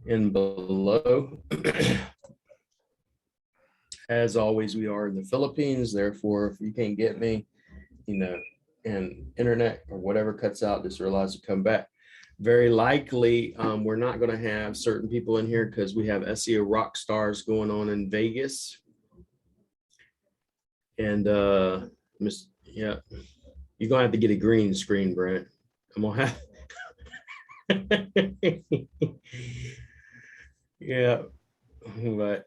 and below. As always, we are in the Philippines. Therefore, if you can't get me, and internet or whatever cuts out, just realize to come back. Very likely, we're not going to have certain people in here because we have SEO rock stars going on in Vegas. And yeah, you're gonna have to get a green screen, Brent. I'm gonna have yeah, but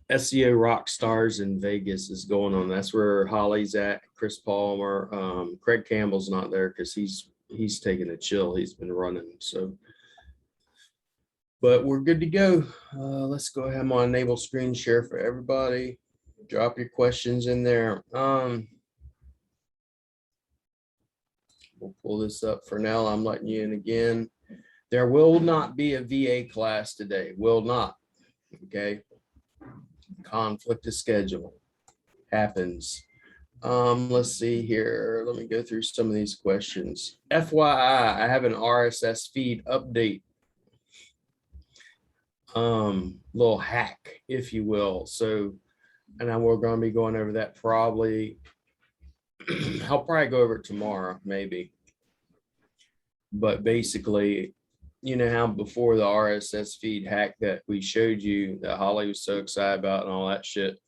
SEO rock stars in Vegas is going on. That's where Holly's at. Chris Palmer, Craig Campbell's not there because he's taking a chill. He's been running, so but we're good to go. Let's go ahead and enable screen share for everybody. Drop your questions in there. We'll pull this up for now. I'm letting you in again. There will not be a VA class today. Will not. Okay. Conflict of schedule happens. Let's see here. Let me go through some of these questions. FYI, I have an RSS feed update. Little hack, if you will. So, and then we're going to be going over that probably. I'll probably go over it tomorrow, maybe. But basically, you know how before the RSS feed hack that we showed you that Holly was so excited about and all that shit,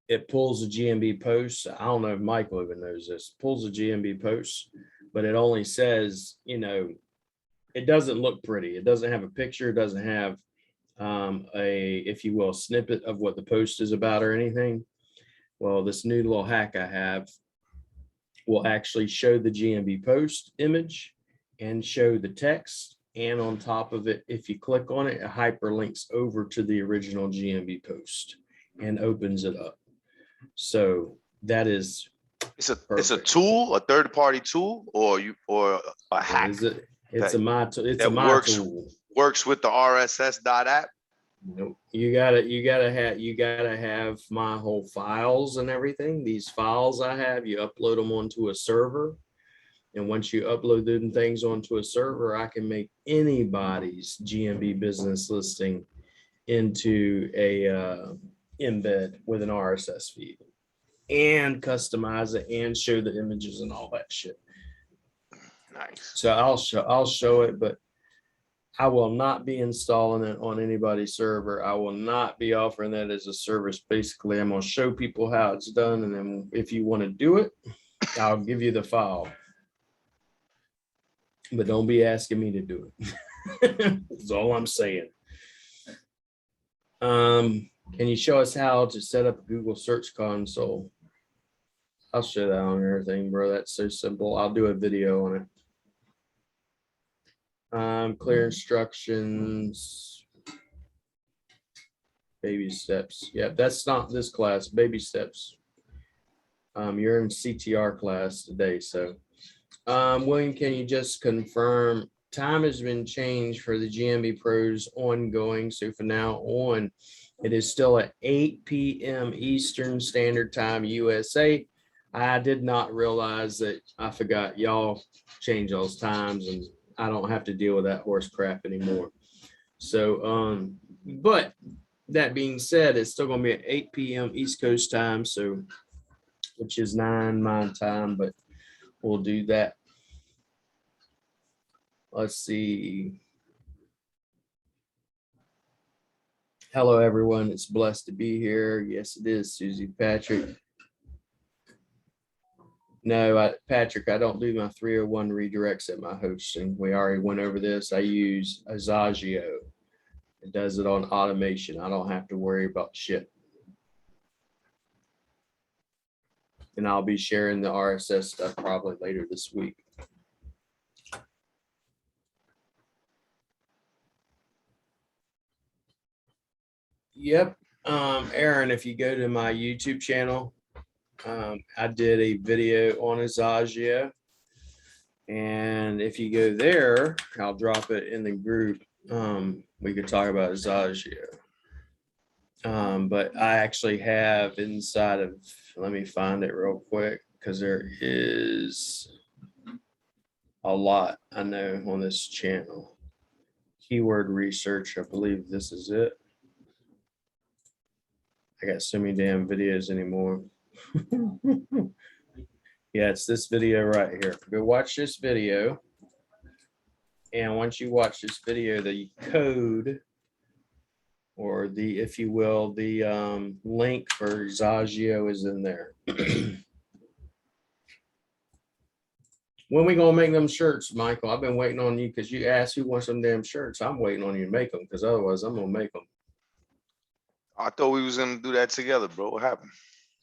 it pulls the GMB posts. I don't know if Michael even knows this. Pulls the GMB posts, but it only says, it doesn't look pretty. It doesn't have a picture. It doesn't have a, if you will, snippet of what the post is about or anything. Well, this new little hack I have will actually show the GMB post image and show the text. And on top of it, if you click on it, it hyperlinks over to the original GMB post and opens it up. So that is it's a tool, a third-party tool, or a hack. It's a my tool. Works with the RSS.app. Nope. You gotta have my whole files and everything. These files I have, you upload them onto a server. And once you upload them things onto a server, I can make anybody's GMB business listing into a embed with an RSS feed and customize it and show the images and all that shit. Nice. So I'll show it, but I will not be installing it on anybody's server. I will not be offering that as a service. Basically, I'm going to show people how it's done. And then if you want to do it, I'll give you the file. But don't be asking me to do it. That's all I'm saying. Can you show us how to set up a Google Search Console? I'll show that on everything, bro. That's so simple. I'll do a video on it. Clear instructions. Baby steps. Yeah, that's not this class. Baby steps. You're in CTR class today, so. William, can you just confirm time has been changed for the GMB Pros ongoing? So from now on, it is still at 8 p.m. Eastern Standard Time, USA. I did not realize that. I forgot y'all change those times and I don't have to deal with that horse crap anymore. So, but that being said, it's still going to be at 8 p.m. East Coast time. So, which is 9 my time, but we'll do that. Let's see. Hello, everyone. It's blessed to be here. Yes, it is, Susie Patrick. No, Patrick, I don't do my 301 redirects at my hosting. We already went over this. I use Azagio. It does it on automation. I don't have to worry about shit. And I'll be sharing the RSS stuff probably later this week. Yep. Aaron, if you go to my YouTube channel, I did a video on Azagio. And if you go there, I'll drop it in the group. We could talk about Azagio. But I actually have inside of, let me find it real quick because there is, a lot, I know, on this channel. Keyword research, I believe this is it. I got so many damn videos anymore. Yeah, it's this video right here. Go watch this video. And once you watch this video, the code, or the, if you will, the link for Zagio is in there. When we gonna make them shirts, Michael? I've been waiting on you because you asked who wants some damn shirts. I'm waiting on you to make them because otherwise I'm gonna make them. I thought we was gonna do that together, bro. What happened?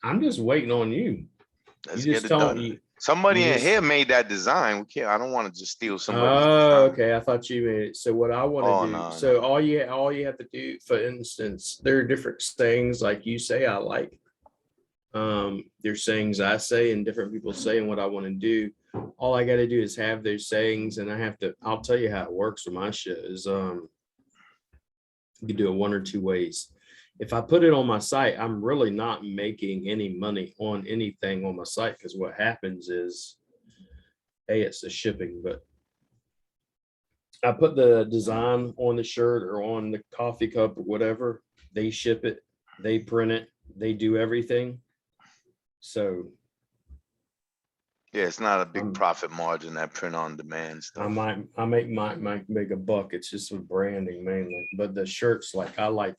I'm just waiting on you. Let's You get just it told done. you. Somebody you in just- here made that design. We can't. I don't want to just steal somebody's Oh, design. okay. I thought you made it. So what I want Oh, to do, no, so no. all you have to do, for instance, there are different sayings like you say I like. There's sayings I say and different people say and what I want to do. All I got to do is have those sayings, and I'll tell you how it works with my shit is you can do it one or two ways. If I put it on my site, I'm really not making any money on anything on my site, because what happens is, hey, it's the shipping, but I put the design on the shirt or on the coffee cup or whatever, they ship it, they print it, they do everything. So Yeah, it's not a big I'm- profit margin, that print on demand stuff. I might make a buck. It's just some branding mainly, but the shirts, like I like,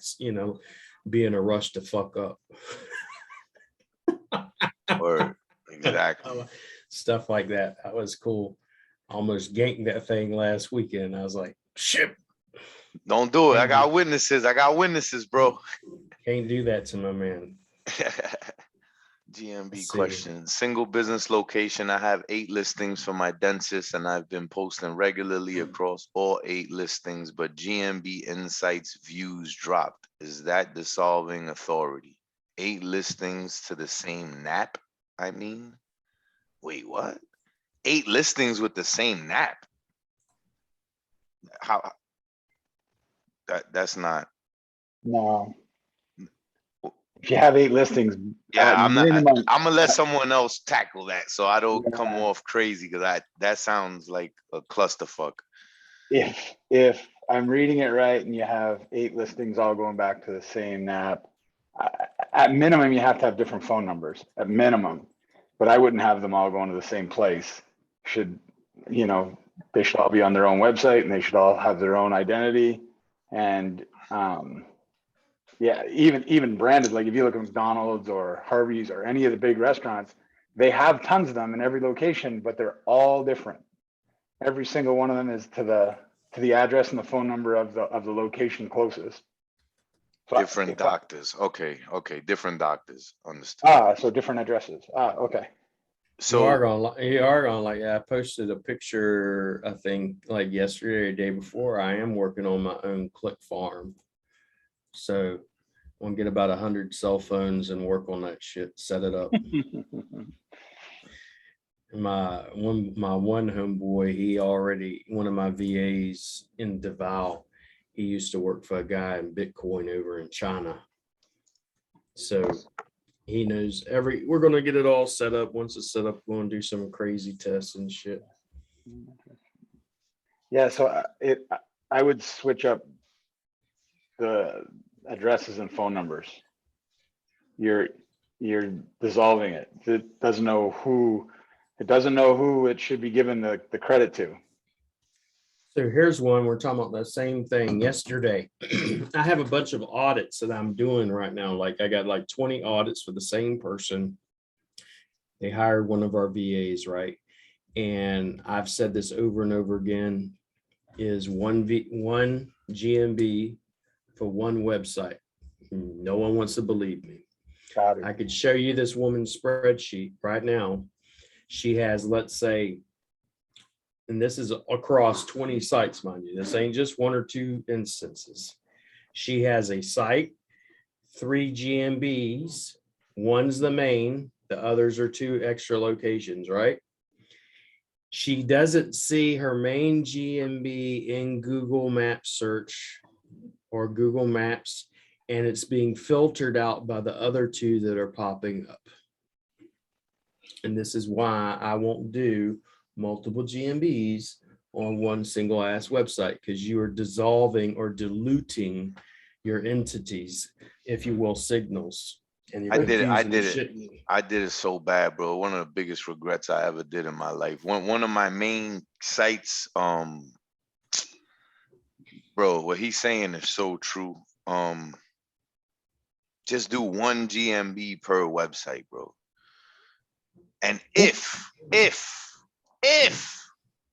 be in a rush to fuck up. Word. Exactly. Stuff like that. That was cool. Almost ganked that thing last weekend. I was like, shit. Don't do it. I got witnesses. I got witnesses, bro. Can't do that to my man. GMB Let's see. question. Single business location. I have 8 listings for my dentist, and I've been posting regularly across all 8 listings, but GMB Insights views dropped. Is that dissolving authority? 8 listings to the same NAP? I mean, wait, what? 8 listings with the same NAP? How? That's not. No. If you have 8 listings, Yeah, I'm not. minimum, I'm gonna let someone else tackle that, so I don't come Yeah. off crazy, because that sounds like a clusterfuck. if I'm reading it right and you have 8 listings all going back to the same NAP, at minimum, you have to have different phone numbers at minimum, but I wouldn't have them all going to the same place. They should all be on their own website and they should all have their own identity. And yeah, even branded, like if you look at McDonald's or Harvey's or any of the big restaurants, they have tons of them in every location, but they're all different. Every single one of them is to the address and the phone number of the location closest. So Different doctors. Okay. Different doctors. Understood. so different addresses. Okay. So you are gonna like, I posted a picture, I think like yesterday or the day before. I am working on my own click farm. So I'm gonna get about 100 cell phones and work on that shit, set it up. My one homeboy, one of my VAs in Davao, he used to work for a guy in Bitcoin over in China. So he knows we're going to get it all set up. Once it's set up, we're going to do some crazy tests and shit. Yeah, so I would switch up the addresses and phone numbers. You're dissolving it. It doesn't know who it should be given the credit to. So here's one. We're talking about the same thing yesterday. I have a bunch of audits that I'm doing right now. Like I got like 20 audits for the same person. They hired one of our VAs, right? And I've said this over and over again, is one GMB for one website. No one wants to believe me. I could show you this woman's spreadsheet right now. She has, let's say, and this is across 20 sites, mind you. This ain't just 1 or 2 instances. She has a site, 3 GMBs. One's the main, the others are 2 extra locations, right? She doesn't see her main GMB in Google Maps search or Google Maps, and it's being filtered out by the other 2 that are popping up. And this is why I won't do multiple GMBs on one single ass website, because you are dissolving or diluting your entities, if you will, signals. And you're I did it. I confusing the did it. shit. I did it so bad, bro. One of the biggest regrets I ever did in my life. One of my main sites, bro, what he's saying is so true. Just do 1 GMB per website, bro. And if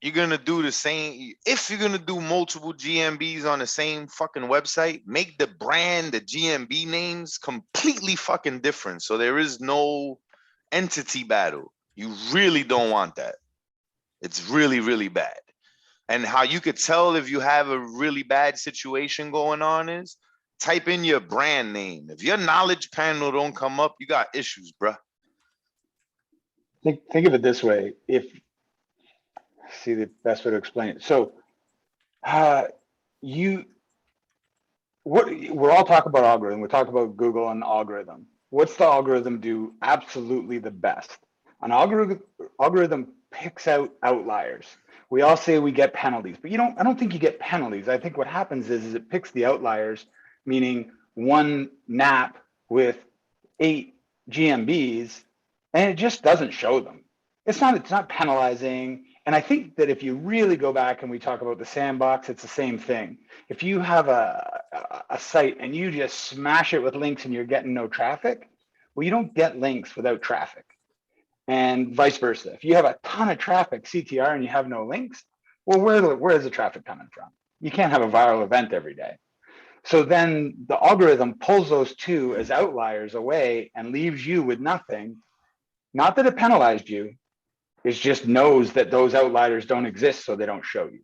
you're gonna do the same, if you're gonna do multiple GMBs on the same fucking website, make the brand, the GMB names completely fucking different. So there is no entity battle. You really don't want that. It's really, really bad. And how you could tell if you have a really bad situation going on is type in your brand name. If your knowledge panel don't come up, you got issues, bruh. Think of it this way. See the best way to explain it. So we're all talking about algorithm. We're talking about Google and algorithm. What's the algorithm do absolutely the best? An algorithm picks out outliers. We all say we get penalties, but I don't think you get penalties. I think what happens is it picks the outliers, meaning one NAP with 8 GMBs, and it just doesn't show them. It's not penalizing. And I think that if you really go back and we talk about the sandbox, it's the same thing. If you have a site and you just smash it with links and you're getting no traffic, well, you don't get links without traffic. And vice versa. If you have a ton of traffic, CTR, and you have no links, well, where is the traffic coming from? You can't have a viral event every day. So then the algorithm pulls those two as outliers away and leaves you with nothing. Not that it penalized you, it just knows that those outliers don't exist, so they don't show you.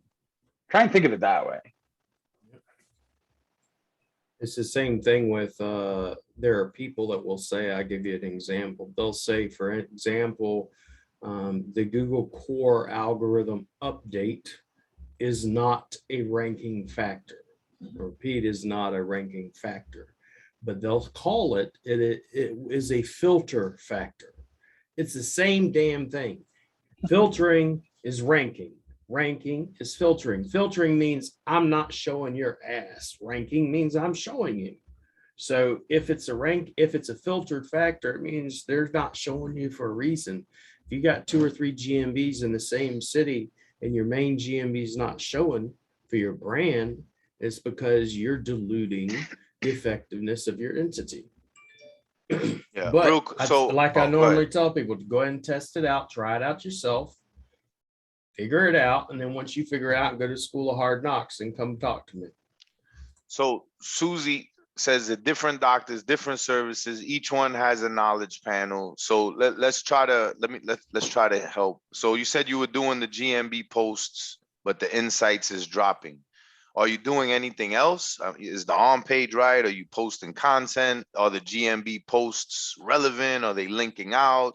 Try and think of it that way. It's the same thing with, there are people that will say, I'll give you an example. They'll say, for example, the Google core algorithm update is not a ranking factor. Repeat, is not a ranking factor, but they'll call it is a filter factor. It's the same damn thing. Filtering is ranking. Ranking is filtering. Filtering means I'm not showing your ass. Ranking means I'm showing you. So if it's a filtered factor, it means they're not showing you for a reason. If you got 2 or 3 GMBs in the same city and your main GMB is not showing for your brand, it's because you're diluting the effectiveness of your entity. Yeah, But so like I normally tell people, to go ahead and test it out, try it out yourself, figure it out, and then once you figure it out, go to School of Hard Knocks and come talk to me. So Susie says that different doctors, different services, each one has a knowledge panel. So let's try to help. So you said you were doing the GMB posts, but the insights is dropping. Are you doing anything else? Is the on page right? Are you posting content? Are the GMB posts relevant? Are they linking out?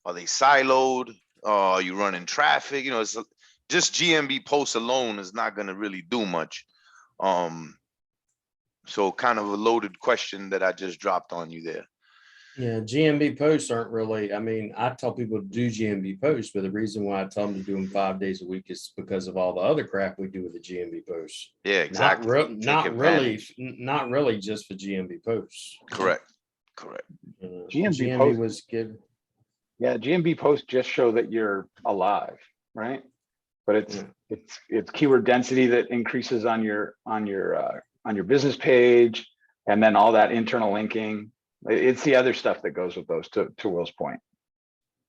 Are they siloed? Are you running traffic? You know, it's just GMB posts alone is not going to really do much. So kind of a loaded question that I just dropped on you there. Yeah, GMB posts aren't really, I mean, I tell people to do GMB posts, but the reason why I tell them to do them 5 days a week is because of all the other crap we do with the GMB posts. Yeah, exactly. Not really just for GMB posts. Correct. GMB was good. Yeah, GMB posts just show that you're alive, right? But it's keyword density that increases on your business page, and then all that internal linking. It's the other stuff that goes with those, to Will's point.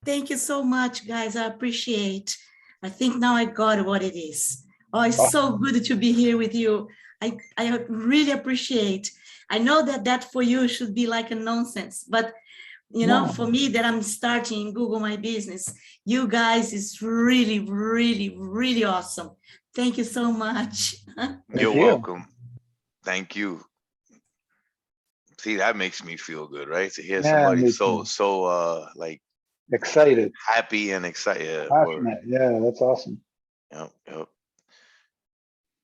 Thank you so much, guys. I appreciate. I think now I got what it is. Oh, it's so good to be here with you. I really appreciate. I know that for you should be like a nonsense, but you know, for me that I'm starting Google My Business, you guys is really, really, really awesome. Thank you so much. You're welcome. Thank you. See, that makes me feel good, right? To hear somebody so like excited, happy and excited. Yeah, that's awesome. Yep.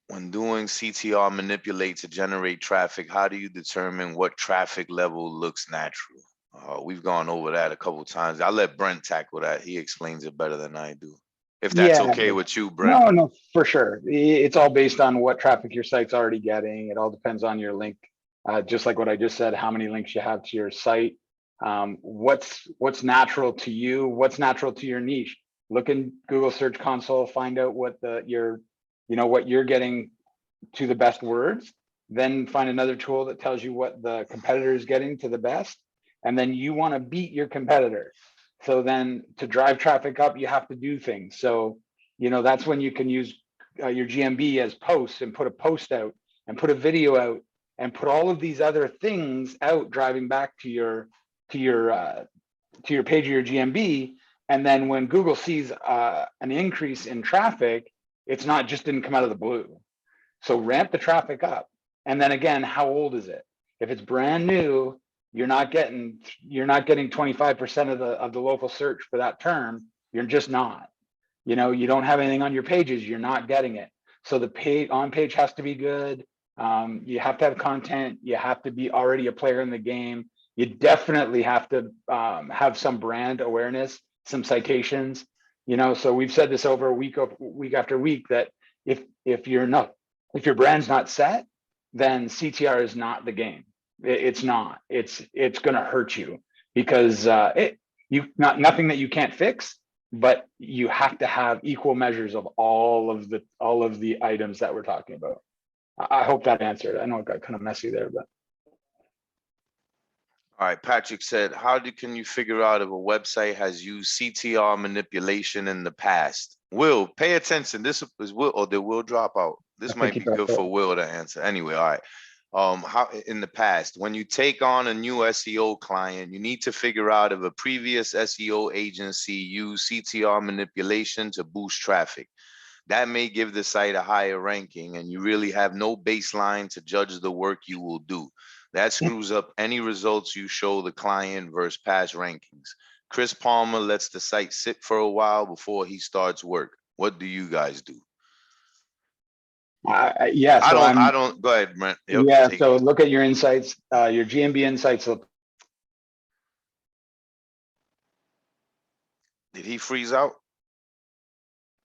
When doing CTR manipulate to generate traffic, how do you determine what traffic level looks natural? We've gone over that a couple of times. I'll let Brent tackle that. He explains it better than I do. If that's Yeah. okay with you, Brent. No, for sure. It's all based on what traffic your site's already getting. It all depends on your link. Just like what I just said, how many links you have to your site. What's natural to you? What's natural to your niche? Look in Google Search Console, find out what what you're getting to the best words. Then find another tool that tells you what the competitor is getting to the best. And then you want to beat your competitor. So then to drive traffic up, you have to do things. So, that's when you can use your GMB as posts and put a post out and put a video out and put all of these other things out driving back to your page of your GMB. And then when Google sees an increase in traffic, it's not just didn't come out of the blue. So ramp the traffic up. And then again, how old is it? If it's brand new, you're not getting 25% of the local search for that term. You're just not. You don't have anything on your pages, you're not getting it. So the on page has to be good. You have to have content. You have to be already a player in the game. You definitely have to have some brand awareness, some citations. So we've said this over week after week that if your brand's not set, then CTR is not the game. It's not. It's going to hurt you because nothing that you can't fix, but you have to have equal measures of all of the items that we're talking about. I hope that answered. I know it got kind of messy there, but. All right, Patrick said, can you figure out if a website has used CTR manipulation in the past? Will, pay attention. This is Will, or they will drop out. This might be good for Will to answer. Anyway, all right. How in the past, when you take on a new SEO client, you need to figure out if a previous SEO agency used CTR manipulation to boost traffic. That may give the site a higher ranking, and you really have no baseline to judge the work you will do. That screws up any results you show the client versus past rankings. Chris Palmer lets the site sit for a while before he starts work. What do you guys do? Yeah, so I don't. Go ahead, Brent. Yep, yeah, so look at your insights, your GMB insights. Did he freeze out?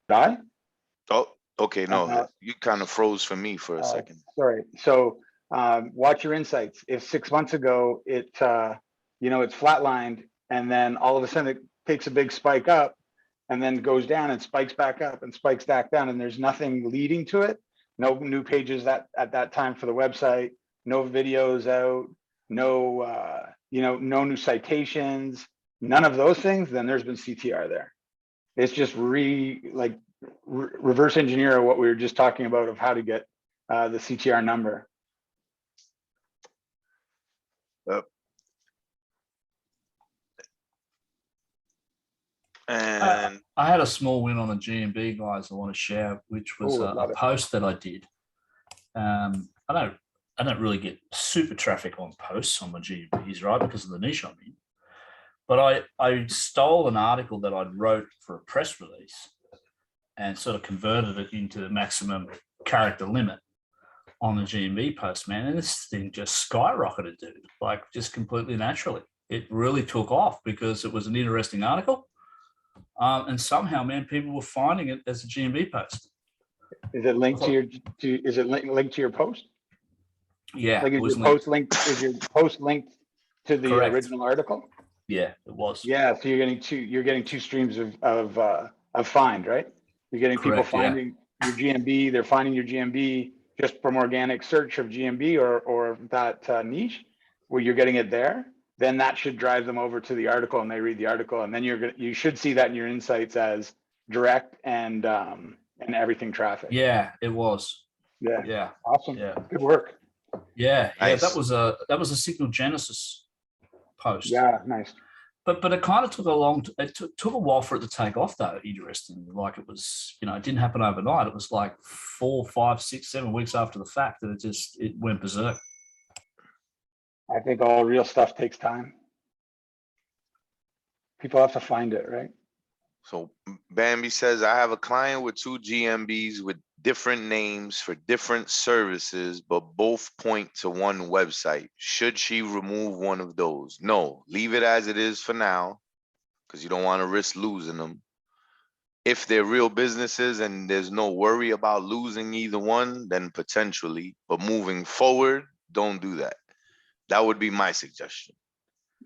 Die? Oh, okay. No, you kind of froze for me for a second. Sorry. So watch your insights. If 6 months ago it's flatlined, and then all of a sudden it takes a big spike up, and then goes down and spikes back up and spikes back down, and there's nothing leading to it. No new pages at that time for the website, no videos out, no new citations, none of those things, then there's been CTR there. It's just reverse engineer what we were just talking about of how to get the CTR number. And I had a small win on the GMB, guys, I want to share, which was a post that I did. I don't really get super traffic on posts on my GMBs, right, because of the niche I'm in. But I stole an article that I'd wrote for a press release and sort of converted it into the maximum character limit on the GMB post, man. And this thing just skyrocketed, dude, like just completely naturally. It really took off because it was an interesting article. And somehow, man, people were finding it as a GMB post. Is it linked linked to your post? Yeah. Like is your post linked to the original article? Yeah, it was. Yeah, so you're getting two streams of find, right? You're getting people finding your GMB, they're finding your GMB just from organic search of GMB or that niche where you're getting it there. Then that should drive them over to the article, and they read the article, and then you should see that in your insights as direct and everything traffic. Yeah, it was. Yeah. Awesome. Yeah. Good work. Yeah. Nice. Yeah. That was a Signal Genesis post. Yeah. Nice. But it kind of took took a while for it to take off, though. Interesting. Like it was, it didn't happen overnight. It was like 4, 5, 6, 7 weeks after the fact that it went berserk. I think all real stuff takes time. People have to find it, right? So Bambi says, I have a client with 2 GMBs with different names for different services, but both point to one website. Should she remove one of those? No, leave it as it is for now, because you don't want to risk losing them. If they're real businesses and there's no worry about losing either one, then potentially, but moving forward, don't do that. That would be my suggestion.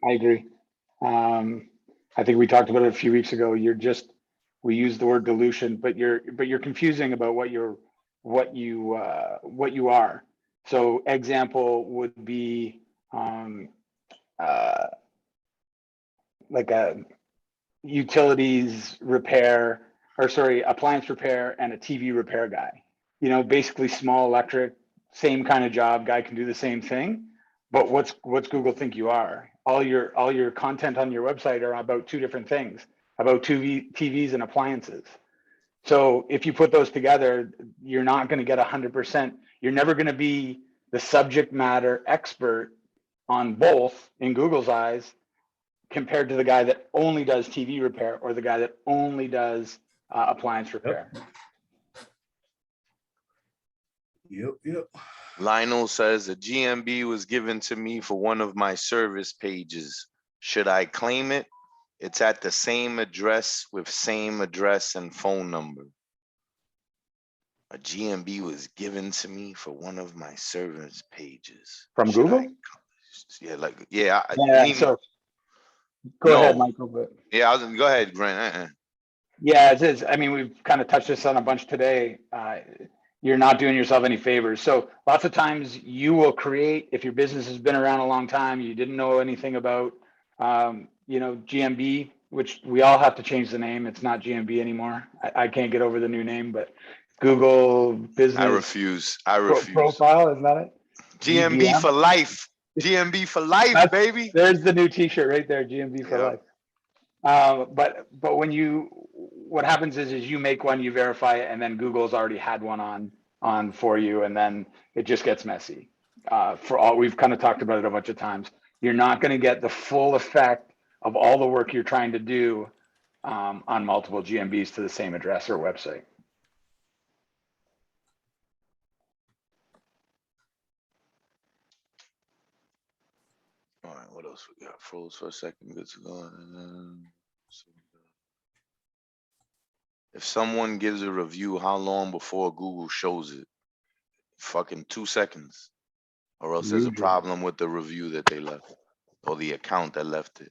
I agree. I think we talked about it a few weeks ago. We use the word dilution, but you're confusing about what you are. So example would be like a utilities repair, or sorry, appliance repair and a TV repair guy. You know, basically small electric, same kind of job, guy can do the same thing. But what's Google think you are? All your content on your website are about two different things, about TVs and appliances. So if you put those together, you're not going to get 100%. You're never going to be the subject matter expert on both in Google's eyes, compared to the guy that only does TV repair or the guy that only does appliance repair. Yep. Lionel says a GMB was given to me for one of my service pages. Should I claim it? It's at the same address with same address and phone number. A GMB was given to me for one of my service pages. From Should Google? So go ahead, Michael. But go ahead, Brent. yeah, it is. I mean, we've kind of touched this on a bunch today. You're not doing yourself any favors. So lots of times you will create, if your business has been around a long time, you didn't know anything about, GMB, which we all have to change the name. It's not GMB anymore. I can't get over the new name, but Google Business. I refuse. Profile, isn't that it? GMB GBM? for life. GMB for life, baby. There's the new T-shirt right there, GMB for life. But what happens is you make one, you verify it, and then Google's already had one on for you, and then it just gets messy. We've kind of talked about it a bunch of times. You're not going to get the full effect of all the work you're trying to do on multiple GMBs to the same address or website. All right, what else we got? Froze for a second. Good to go. If someone gives a review, how long before Google shows it? Fucking 2 seconds. Or else there's a problem with the review that they left or the account that left it.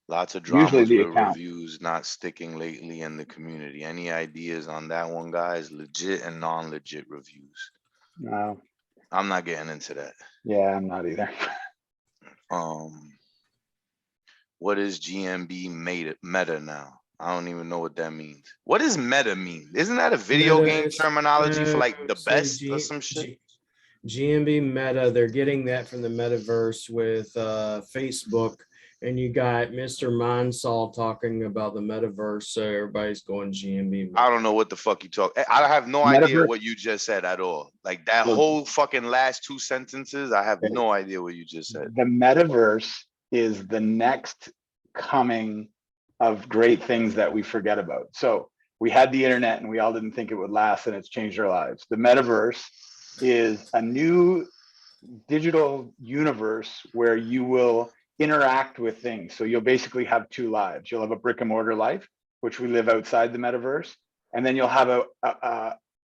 Lots of dramas with reviews not sticking lately in the community. Any ideas on that one, guys? Legit and non-legit reviews. No. I'm not getting into that. Yeah, I'm not either. What is GMB meta now? I don't even know what that means. What does meta mean? Isn't that a video game terminology for like the best or some shit? GMB meta, they're getting that from the metaverse with Facebook, and you got Mr. Mansall talking about the metaverse, so everybody's going GMB meta. I don't know what the fuck you talk. I have no idea what you just said at all. Like that whole fucking last 2 sentences, I have no idea what you just said. The metaverse is the next coming of great things that we forget about. So we had the internet and we all didn't think it would last, and it's changed our lives. The metaverse is a new digital universe where you will interact with things. So you'll basically have two lives. You'll have a brick and mortar life, which we live outside the metaverse, and then you'll have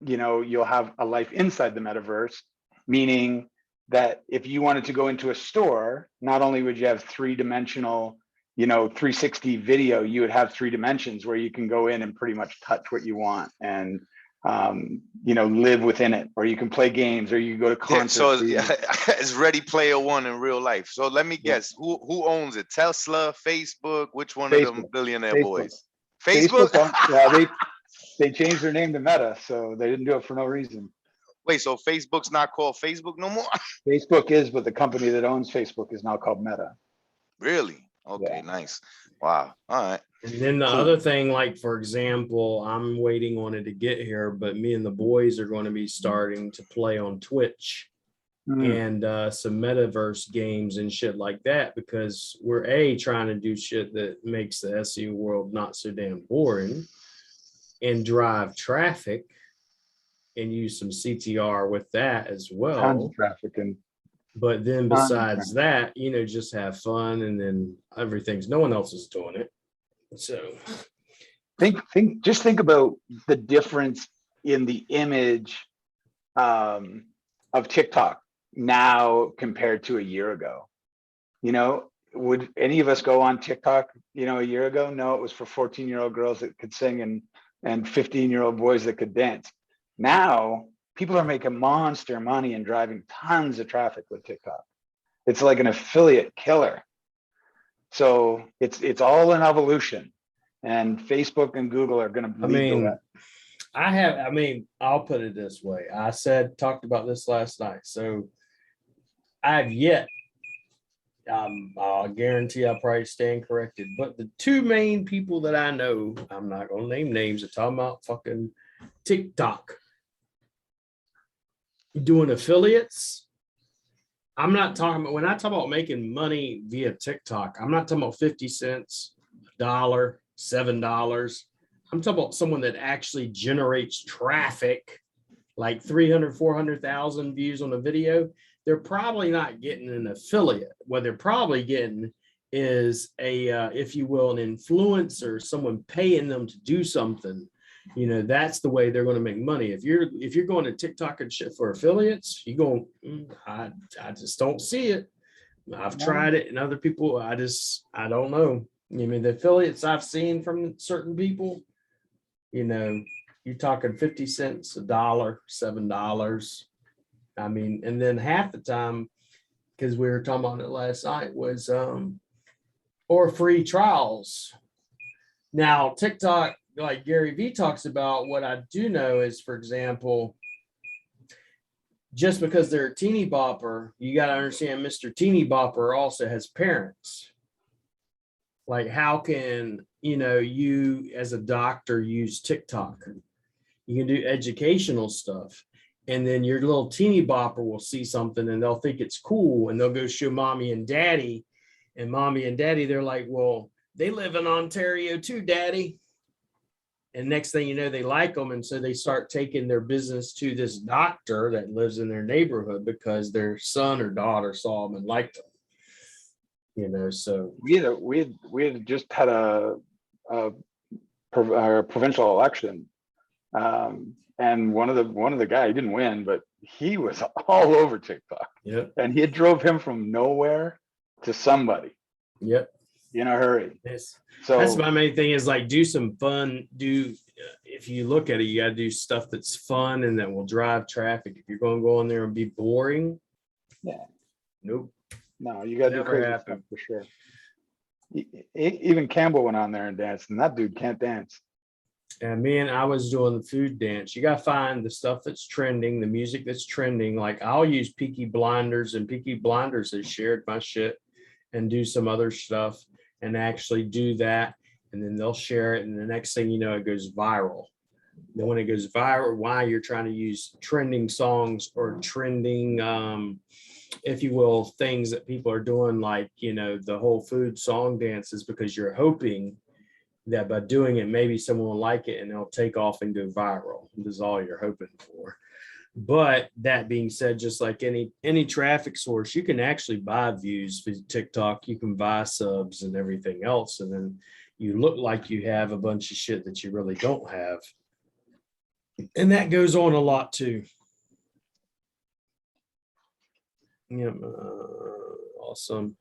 you'll have a life inside the metaverse, meaning that if you wanted to go into a store, not only would you have three-dimensional 360 video, you would have 3 dimensions where you can go in and pretty much touch what you want and live within it, or you can play games, or you can go to concerts. So it's Ready Player One in real life. So let me guess, who owns it? Tesla, Facebook, which one of them billionaire boys? Facebook? Yeah, they changed their name to Meta, so they didn't do it for no reason. Wait, so Facebook's not called Facebook no more? Facebook is, but the company that owns Facebook is now called Meta. Really? Okay, nice. Wow. All right. And then the other thing, like, for example, I'm waiting on it to get here, but me and the boys are going to be starting to play on Twitch and some metaverse games and shit like that, because we're trying to do shit that makes the SEO world not so damn boring and drive traffic and use some CTR with that as well. Tons of traffic. But then besides that, just have fun, and then no one else is doing it. So Just think about the difference in the image of TikTok now compared to a year ago. You know, would any of us go on TikTok, you know, a year ago? No, it was for 14-year-old girls that could sing and 15-year-old boys that could dance. Now people are making monster money and driving tons of traffic with TikTok. It's like an affiliate killer. So it's all an evolution, and Facebook and Google are going to lead the way. I'll put it this way. Talked about this last night. So I've yet, I'll guarantee I'll probably stand corrected, but the two main people that I know, I'm not going to name names, are talking about fucking TikTok doing affiliates. I'm not talking about, when I talk about making money via TikTok, I'm not talking about 50 cents, $1, $7. I'm talking about someone that actually generates traffic, like 300, 400,000 views on a video. They're probably not getting an affiliate. What they're probably getting is if you will, an influencer, someone paying them to do something. You know, that's the way they're going to make money. If you're going to TikTok and shit for affiliates, you go, I just don't see it. I've tried it, and other people, I don't know. I mean, the affiliates I've seen from certain people, you know, you're talking 50 cents, $1, $7. I mean, and then half the time, because we were talking about it last night, was or free trials. Now, TikTok, like Gary Vee talks about, what I do know is, for example, just because they're a teeny bopper, you got to understand Mr. Teeny Bopper also has parents. Like, how can, you know, you as a doctor use TikTok? You can do educational stuff. And then your little teeny bopper will see something and they'll think it's cool, and they'll go show mommy and daddy. And mommy and daddy, they're like, well, they live in Ontario too, daddy. And next thing you know, they like them. And so they start taking their business to this doctor that lives in their neighborhood because their son or daughter saw them and liked them. You know, so we had just had a provincial election, and one of the guy, he didn't win, but he was all over TikTok. Yep. And he drove him from nowhere to somebody. Yep. In a hurry. Yes. So that's my main thing, is like, do some fun. If you look at it, you got to do stuff that's fun and that will drive traffic. If you're going to go in there and be boring, yeah, nope. No, you got to do crazy stuff for sure. Even Campbell went on there and danced, and that dude can't dance. And me and I was doing the food dance. You got to find the stuff that's trending, the music that's trending. Like, I'll use Peaky Blinders, and Peaky Blinders has shared my shit, and do some other stuff and actually do that. And then they'll share it. And the next thing you know, it goes viral. Then when it goes viral, why you're trying to use trending songs or trending, if you will, things that people are doing, like, you know, the whole food song dances, because you're hoping that by doing it, maybe someone will like it and they'll take off and go viral. This is all you're hoping for. But that being said, just like any traffic source, you can actually buy views for TikTok. You can buy subs and everything else. And then you look like you have a bunch of shit that you really don't have. And that goes on a lot too. Yeah, awesome.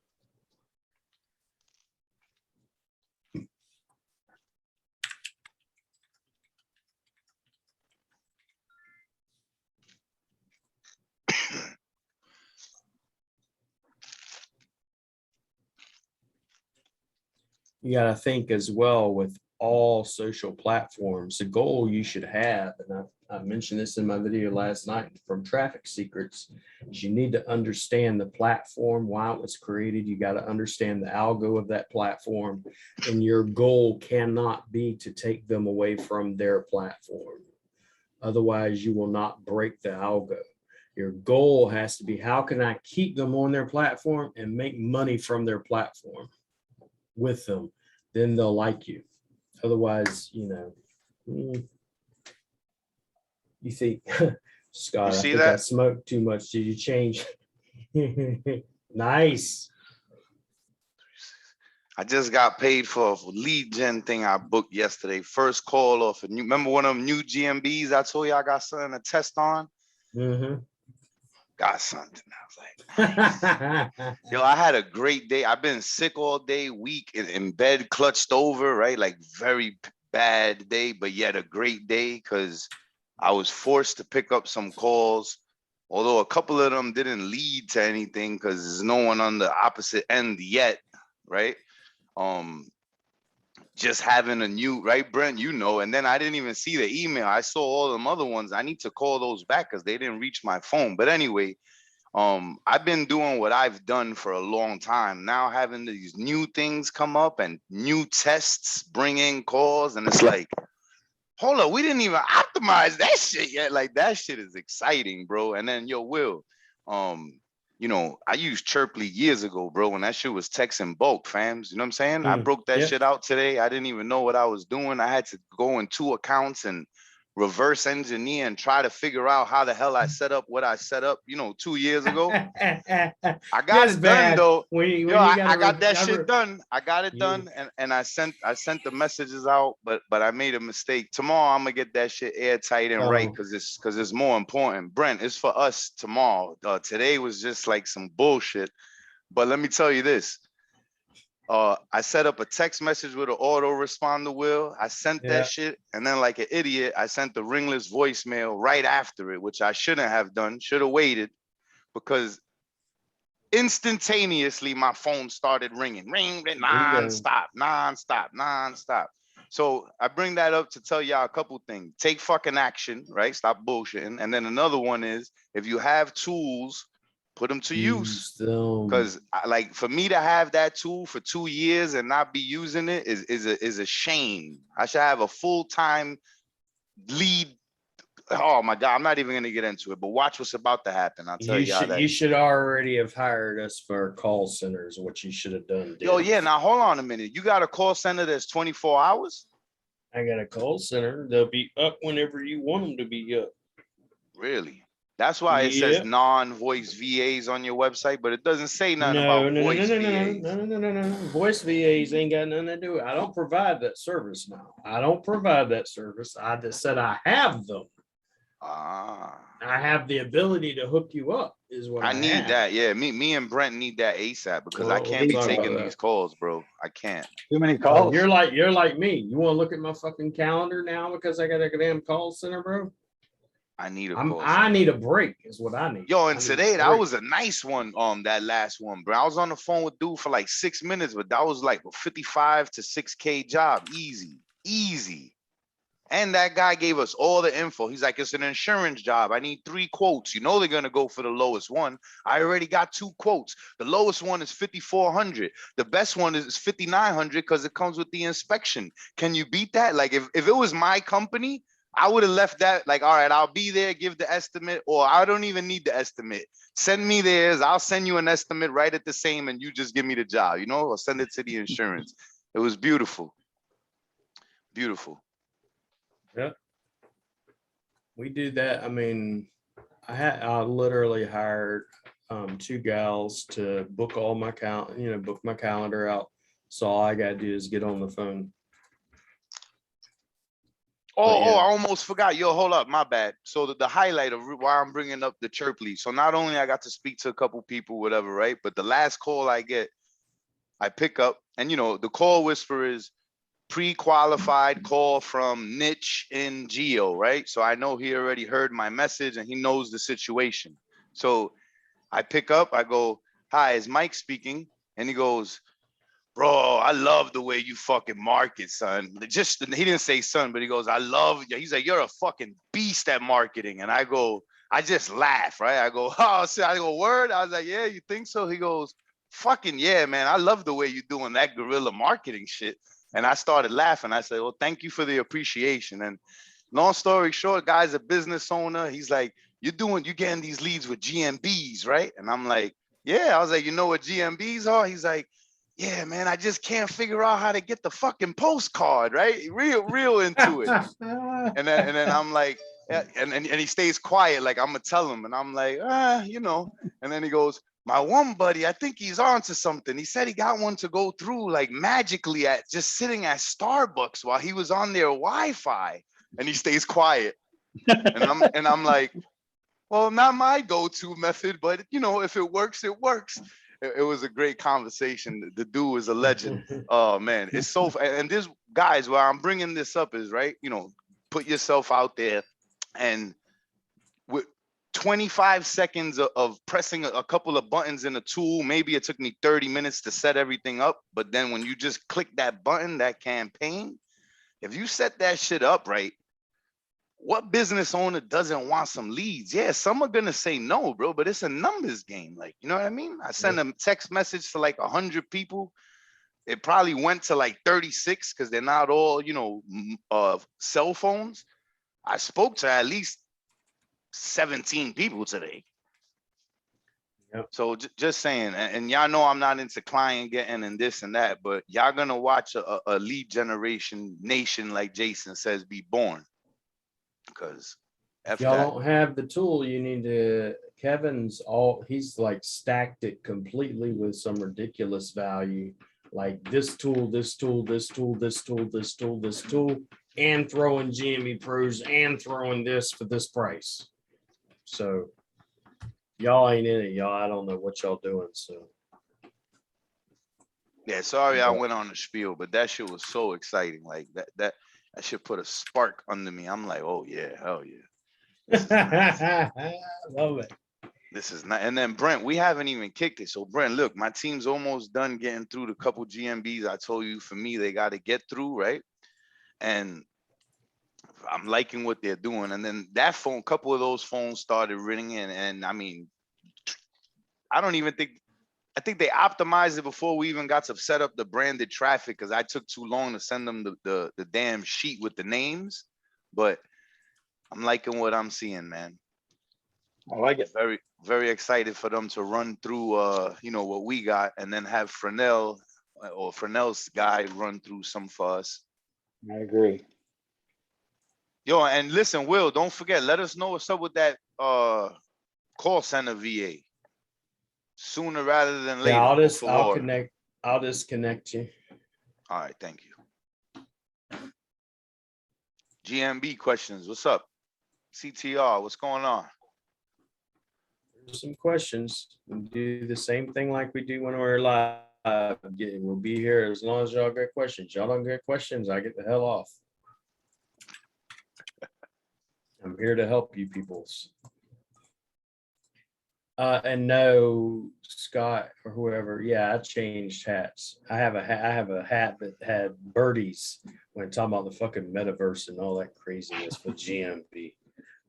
You got to think as well with all social platforms, the goal you should have, and I mentioned this in my video last night from Traffic Secrets, is you need to understand the platform, why it was created. You got to understand the algo of that platform, and your goal cannot be to take them away from their platform. Otherwise, you will not break the algo. Your goal has to be, how can I keep them on their platform and make money from their platform with them? Then they'll like you. Otherwise, you know, you think, Scott, I think I smoked too much. Did you change? Nice. I just got paid for a lead gen thing I booked yesterday. First call off. And you remember one of them new GMBs I told you I got something to test on? Mhm. Got something. I was like, yo, I had a great day. I've been sick all day, week in bed, clutched over, right? Like very bad day, but yet a great day because I was forced to pick up some calls. Although a couple of them didn't lead to anything because there's no one on the opposite end yet, right? Just having a new, right, Brent, you know, and then I didn't even see the email. I saw all them other ones. I need to call those back because they didn't reach my phone. But anyway, I've been doing what I've done for a long time. Now having these new things come up and new tests bring in calls, and it's like, hold up, we didn't even optimize that shit yet. Like that shit is exciting, bro. And then yo, Will, you know, I used Chirply years ago, bro, when that shit was text in bulk, fams. You know what I'm saying? I broke that shit out today. I didn't even know what I was doing. I had to go in 2 accounts and reverse engineer and try to figure out how the hell I set up what I set up, you know, 2 years ago. I got it done though. I got that shit done. I got it done, and I sent the messages out, but I made a mistake. Tomorrow I'm gonna get that shit airtight and right because it's more important. Brent, it's for us tomorrow. Today was just like some bullshit. But let me tell you this. I set up a text message with an autoresponder, Will. I sent that shit, and then like an idiot, I sent the ringless voicemail right after it, which I shouldn't have done. Should have waited, because instantaneously my phone started ringing, nonstop. So I bring that up to tell y'all a couple things. Take fucking action, right? Stop bullshitting. And then another one is, if you have tools, put them to use. Because like for me to have that tool for 2 years and not be using it is a shame. I should have a full-time lead. Oh my God, I'm not even gonna get into it, but watch what's about to happen. I'll tell you how that. You should already have hired us for call centers, what you should have done. Yo, yeah, now hold on a minute. You got a call center that's 24 hours? I got a call center. They'll be up whenever you want them to be up. Really? That's why it says non-voice VAs on your website, but it doesn't say nothing about voice VAs. No. Voice VAs ain't got nothing to do with it. I don't provide that service now. I don't provide that service. I just said I have them. I have the ability to hook you up is what I need have. that. Yeah, me and Brent need that ASAP because I can't be taking these calls, bro. I can't. Too many calls. You're like me. You want to look at my fucking calendar now because I got a damn call center, bro? I need I need a break is what I need. Yo, and today that was a nice one. That last one, bro. I was on the phone with dude for like 6 minutes, but that was like a 55 to 6K job. Easy. And that guy gave us all the info. He's like, it's an insurance job. I need 3 quotes. You know they're gonna go for the lowest one. I already got 2 quotes. The lowest one is 5,400. The best one is 5,900 because it comes with the inspection. Can you beat that? Like if it was my company, I would have left that like, all right, I'll be there, give the estimate, or I don't even need the estimate. Send me theirs. I'll send you an estimate right at the same, and you just give me the job, you know, or send it to the insurance. It was beautiful. Beautiful. Yeah. We do that. I mean, I literally hired 2 gals to book all my book my calendar out. So all I gotta do is get on the phone. I almost forgot. Yo, hold up, my bad. So the highlight of why I'm bringing up the Chirply. So not only I got to speak to a couple people, whatever, right? But the last call I get, I pick up, and you know, the call whisper is pre-qualified call from Niche in Geo, right? So I know he already heard my message and he knows the situation. So I pick up, I go, hi, is Mike speaking? And he goes, bro, I love the way you fucking market, son. He didn't say son, but he goes, I love you. He's like, you're a fucking beast at marketing. And I go, I just laugh, right? I go, oh, so I go, word? I was like, yeah, you think so? He goes, fucking yeah, man. I love the way you're doing that guerrilla marketing shit. And I started laughing. I said, well, thank you for the appreciation. And long story short, guy's a business owner. He's like, you're getting these leads with GMBs, right? And I'm like, yeah. I was like, you know what GMBs are? He's like, yeah, man, I just can't figure out how to get the fucking postcard, right? Real into it. and then I'm like, yeah, and he stays quiet, like I'm gonna tell him. And I'm like, you know. And then he goes, my one buddy, I think he's on to something. He said he got one to go through like magically at just sitting at Starbucks while he was on their Wi-Fi, and he stays quiet. And I'm like, well, not my go-to method, but you know, if it works, it works. It was a great conversation. The dude is a legend. Oh man, it's so. And this, guys, where I'm bringing this up is right. You know, put yourself out there, and with 25 seconds of pressing a couple of buttons in a tool, maybe it took me 30 minutes to set everything up. But then when you just click that button, that campaign, if you set that shit up right, what business owner doesn't want some leads? Yeah, some are gonna say no, bro, but it's a numbers game. Like, you know what I mean? I send a text message to like 100 people. It probably went to like 36 because they're not all, you know, cell phones. I spoke to at least 17 people today. Yep. So just saying, and y'all know I'm not into client getting and this and that, but y'all gonna watch a lead generation nation, like Jason says, be born. Because if y'all don't have the tool, you need to, he's like stacked it completely with some ridiculous value, like this tool, this tool, this tool, this tool, this tool, this tool, and throwing GMB Pros and throwing this for this price. So y'all ain't in it, y'all. I don't know what y'all doing. So yeah, sorry I went on the spiel, but that shit was so exciting. Like that shit put a spark under me. I'm like, oh yeah, hell yeah. Love it. This is not. And then Brent, we haven't even kicked it. So Brent, look, my team's almost done getting through the couple GMBs I told you for me they got to get through, right? And I'm liking what they're doing. And then that phone, couple of those phones started ringing in, and I mean, I think they optimized it before we even got to set up the branded traffic, because I took too long to send them the damn sheet with the names. But I'm liking what I'm seeing, man. I like it. Very, very excited for them to run through you know, what we got, and then have Fresnel or Fresnel's guy run through some for us. I agree. Yo, and listen, Will, don't forget, let us know what's up with that call center VA. Sooner rather than later. Yeah, I'll disconnect you. All right, thank you. GMB questions. What's up? CTR, what's going on? There's some questions. We do the same thing like we do when we're live. We'll be here as long as y'all get questions. Y'all don't get questions, I get the hell off. I'm here to help you peoples. And no, Scott or whoever, yeah, I changed hats. I have a hat that had birdies when talking about the fucking metaverse and all that craziness for GMB.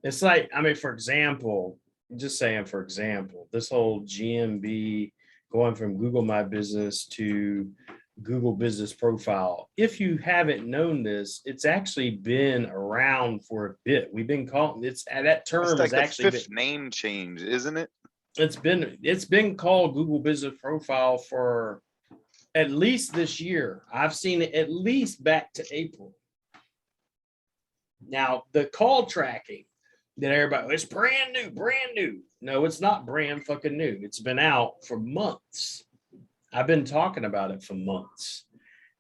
It's like, I mean, for example, just saying, for example, this whole GMB going from Google My Business to Google Business Profile. If you haven't known this, it's actually been around for a bit. We've been calling that term is like actually the fifth name change, isn't it? It's been called Google Business Profile for at least this year. I've seen it at least back to April. Now, the call tracking that everybody, it's brand new. No, it's not brand fucking new. It's been out for months. I've been talking about it for months.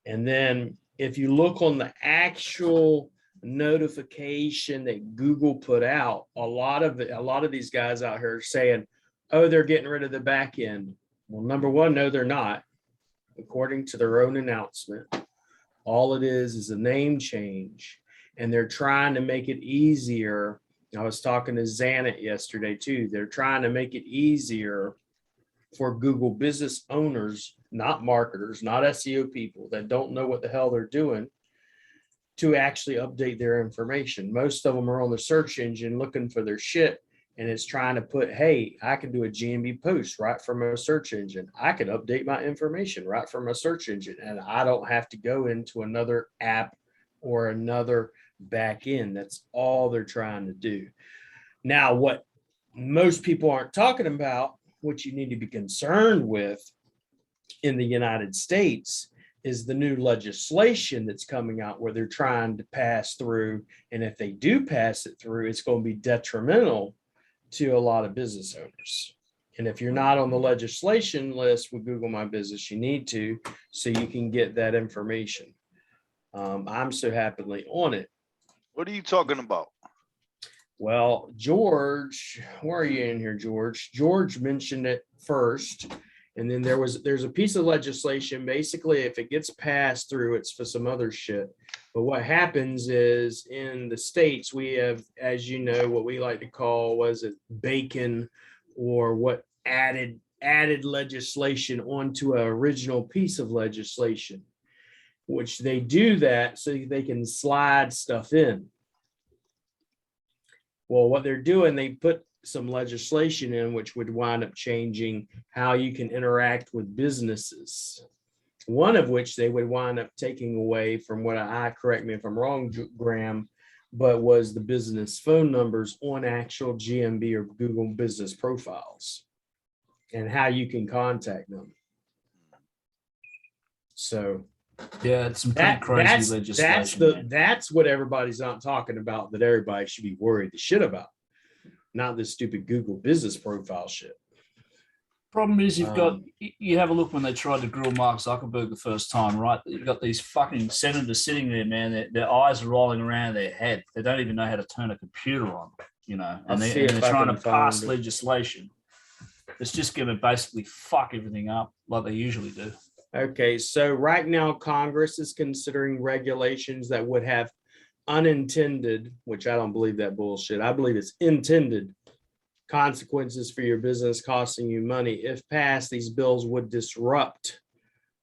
And then if you look on the actual notification that Google put out, a lot of these guys out here are saying, oh, they're getting rid of the back end. Well, number one, no, they're not. According to their own announcement, all it is a name change, and they're trying to make it easier. I was talking to Zanet yesterday too. They're trying to make it easier for Google business owners, not marketers, not SEO people that don't know what the hell they're doing, to actually update their information. Most of them are on the search engine looking for their shit, and it's trying to put, hey, I can do a GMB post right from a search engine. I can update my information right from a search engine, and I don't have to go into another app or another back end. That's all they're trying to do. Now, what most people aren't talking about, what you need to be concerned with in the United States, is the new legislation that's coming out where they're trying to pass through. And if they do pass it through, it's going to be detrimental to a lot of business owners. And if you're not on the legislation list with Google My Business, you need to, so you can get that information. I'm so happily on it. What are you talking about? Well, George, where are you in here, George? George mentioned it first. And then there's a piece of legislation. Basically, if it gets passed through, it's for some other shit. But what happens is in the States, we have, as you know, what we like to call, was it bacon, or what added legislation onto an original piece of legislation, which they do that so they can slide stuff in. Well, what they're doing, they put some legislation in which would wind up changing how you can interact with businesses. One of which they would wind up taking away from what correct me if I'm wrong, Graham, but was the business phone numbers on actual GMB or Google business profiles and how you can contact them. So Yeah, it's some pretty crazy legislation. That's what everybody's not talking about, that everybody should be worried the shit about. Not this stupid Google business profile shit. Problem is, you have a look when they tried to grill Mark Zuckerberg the first time, right? You've got these fucking senators sitting there, man. Their eyes are rolling around their head. They don't even know how to turn a computer on, you know, and they're trying to pass legislation. It's just going to basically fuck everything up like they usually do. Okay, so right now Congress is considering regulations that would have unintended, which I don't believe that bullshit. I believe it's intended consequences for your business, costing you money. If passed, these bills would disrupt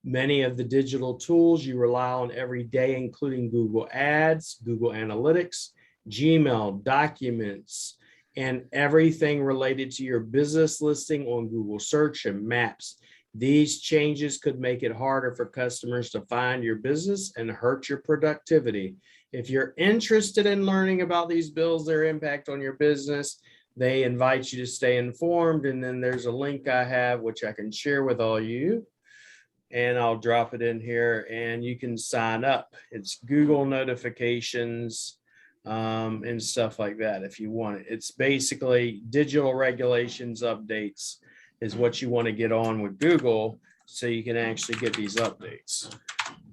many of the digital tools you rely on every day, including Google Ads, Google Analytics, Gmail, documents, and everything related to your business listing on Google Search and Maps. These changes could make it harder for customers to find your business and hurt your productivity. If you're interested in learning about these bills, their impact on your business, they invite you to stay informed. And then there's a link I have, which I can share with all you. And I'll drop it in here and you can sign up. It's Google notifications and stuff like that if you want it. It's basically digital regulations updates is what you want to get on with Google so you can actually get these updates.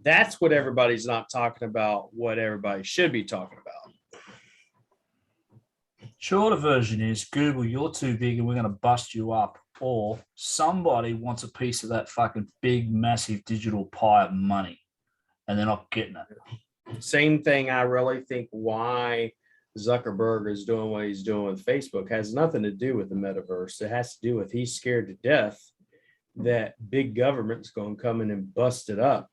That's what everybody's not talking about, what everybody should be talking about. Shorter version is, Google, you're too big and we're going to bust you up. Or somebody wants a piece of that fucking big, massive digital pie of money and they're not getting it. Same thing. I really think why Zuckerberg is doing what he's doing with Facebook has nothing to do with the metaverse. It has to do with he's scared to death that big government's going to come in and bust it up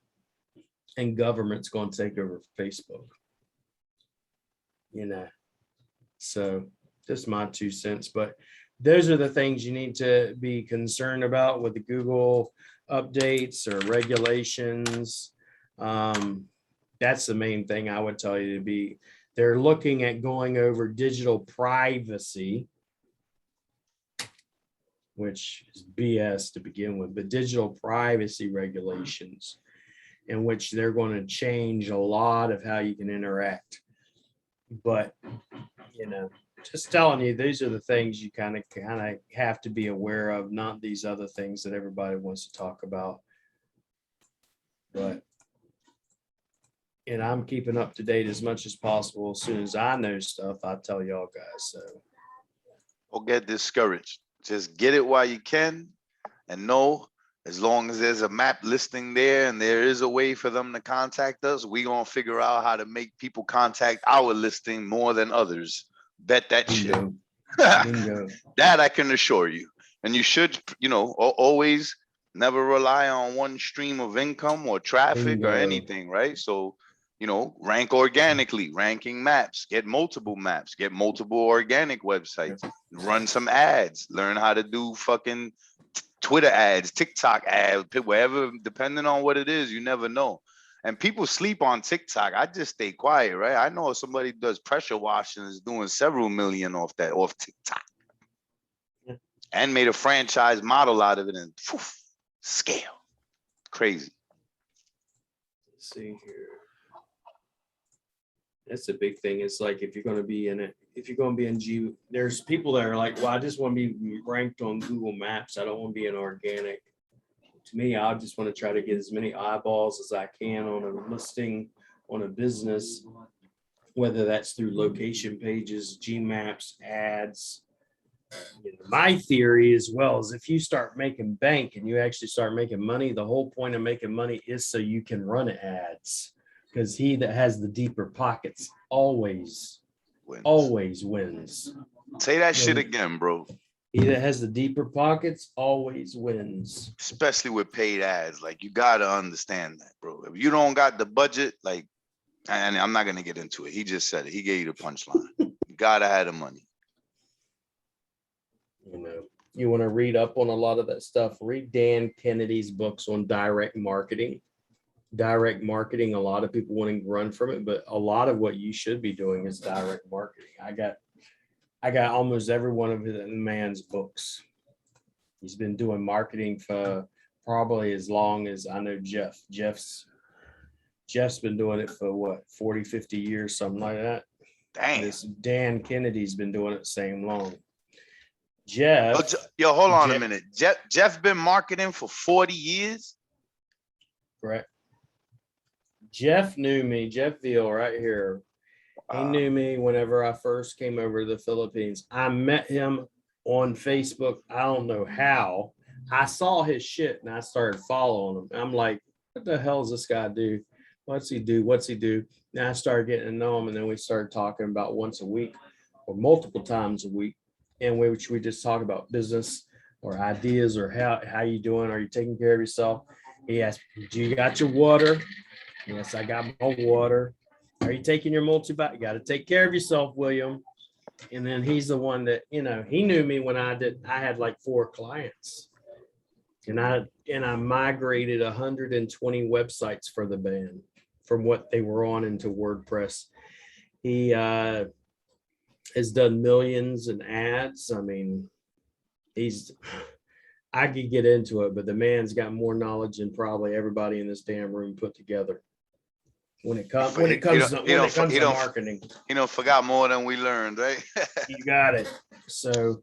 and government's going to take over Facebook. You know, so just my 2 cents, but those are the things you need to be concerned about with the Google updates or regulations. That's the main thing I would tell you to be. They're looking at going over digital privacy, which is BS to begin with, but digital privacy regulations in which they're going to change a lot of how you can interact. But, you know, just telling you, these are the things you kind of have to be aware of, not these other things that everybody wants to talk about. But, and I'm keeping up to date as much as possible. As soon as I know stuff, I tell y'all guys. So don't get discouraged. Just get it while you can, and know as long as there's a map listing there and there is a way for them to contact us, we're going to figure out how to make people contact our listing more than others. Bet that shit. That I can assure you. And you should, you know, always never rely on one stream of income or traffic or anything, right? So, you know, rank organically, ranking maps, get multiple organic websites, run some ads, learn how to do fucking Twitter ads, TikTok ads, wherever, depending on what it is, you never know. And people sleep on TikTok. I just stay quiet, right? I know if somebody does pressure washing is doing several million off TikTok. Yeah. And made a franchise model out of it and scale. Crazy. Let's see here. That's a big thing. It's like if you're going to be in it, if you're going to be in G, there's people that are like, well, I just want to be ranked on Google Maps. I don't want to be an organic. To me, I just want to try to get as many eyeballs as I can on a listing, on a business, whether that's through location pages, G Maps, ads. You know, my theory as well is if you start making bank and you actually start making money, the whole point of making money is so you can run ads. Because he that has the deeper pockets always wins. Say that shit again, bro. He that has the deeper pockets always wins. Especially with paid ads. Like, you gotta understand that, bro. If you don't got the budget, like, and I'm not gonna get into it. He just said it. He gave you the punchline. You gotta have the money. You know, you want to read up on a lot of that stuff. Read Dan Kennedy's books on direct marketing. Direct marketing, a lot of people wanting to run from it, but a lot of what you should be doing is direct marketing. I got almost every one of the man's books. He's been doing marketing for probably as long as I know Jeff. Jeff's been doing it for what, 40, 50 years, something like that. Damn. This Dan Kennedy's been doing it same long. Jeff. Yo, hold on a minute. Jeff been marketing for 40 years? Correct. Jeff knew me, Jeff Veal right here. He knew me whenever I first came over to the Philippines. I met him on Facebook. I don't know how. I saw his shit and I started following him. I'm like, what the hell does this guy do? What's he do? What's he do? And I started getting to know him, and then we started talking about once a week or multiple times a week, in which we just talk about business or ideas or how you doing? Are you taking care of yourself? He asked, do you got your water? Yes, I got my water. Are you taking your multivitamin? You got to take care of yourself, William. And then he's the one that, you know, he knew me when I had like 4 clients. And I migrated 120 websites for the band from what they were on into WordPress. He has done millions in ads. I mean, I could get into it, but the man's got more knowledge than probably everybody in this damn room put together. When it comes to marketing, forgot more than we learned, right? You got it. So,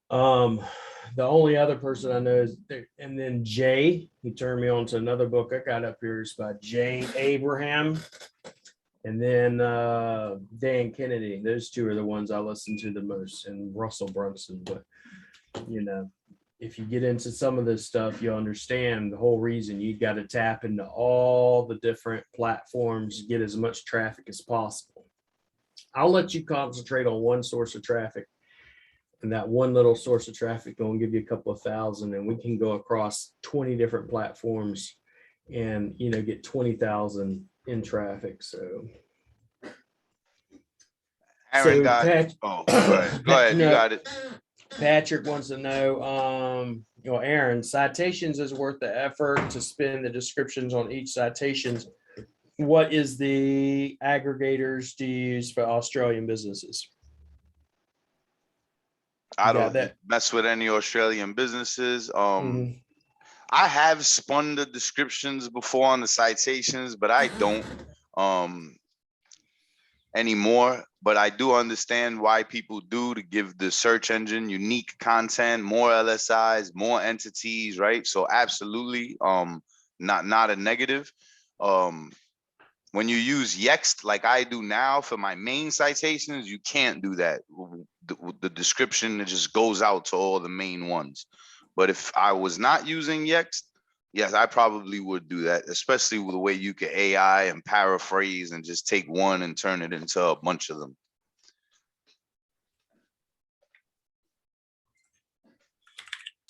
the only other person I know is, and then Jay, he turned me on to another book I got up here. It's by Jay Abraham, and then Dan Kennedy. Those 2 are the ones I listen to the most, and Russell Brunson. But you know, if you get into some of this stuff, you understand the whole reason you got to tap into all the different platforms, get as much traffic as possible. I'll let you concentrate on one source of traffic, and that one little source of traffic going to give you a couple of thousand, and we can go across 20 different platforms and, you know, get 20,000 in traffic. So Aaron got it. Oh, go ahead. You got it. Patrick wants to know, Aaron, citations is worth the effort to spend the descriptions on each citations. What is the aggregators to use for Australian businesses? I don't mess with any Australian businesses. I have spun the descriptions before on the citations, but I don't anymore. But I do understand why people do, to give the search engine unique content, more LSIs, more entities, right? So absolutely, not a negative. When you use Yext like I do now for my main citations, you can't do that. The description, it just goes out to all the main ones. But if I was not using Yext, yes, I probably would do that, especially with the way you can AI and paraphrase and just take one and turn it into a bunch of them.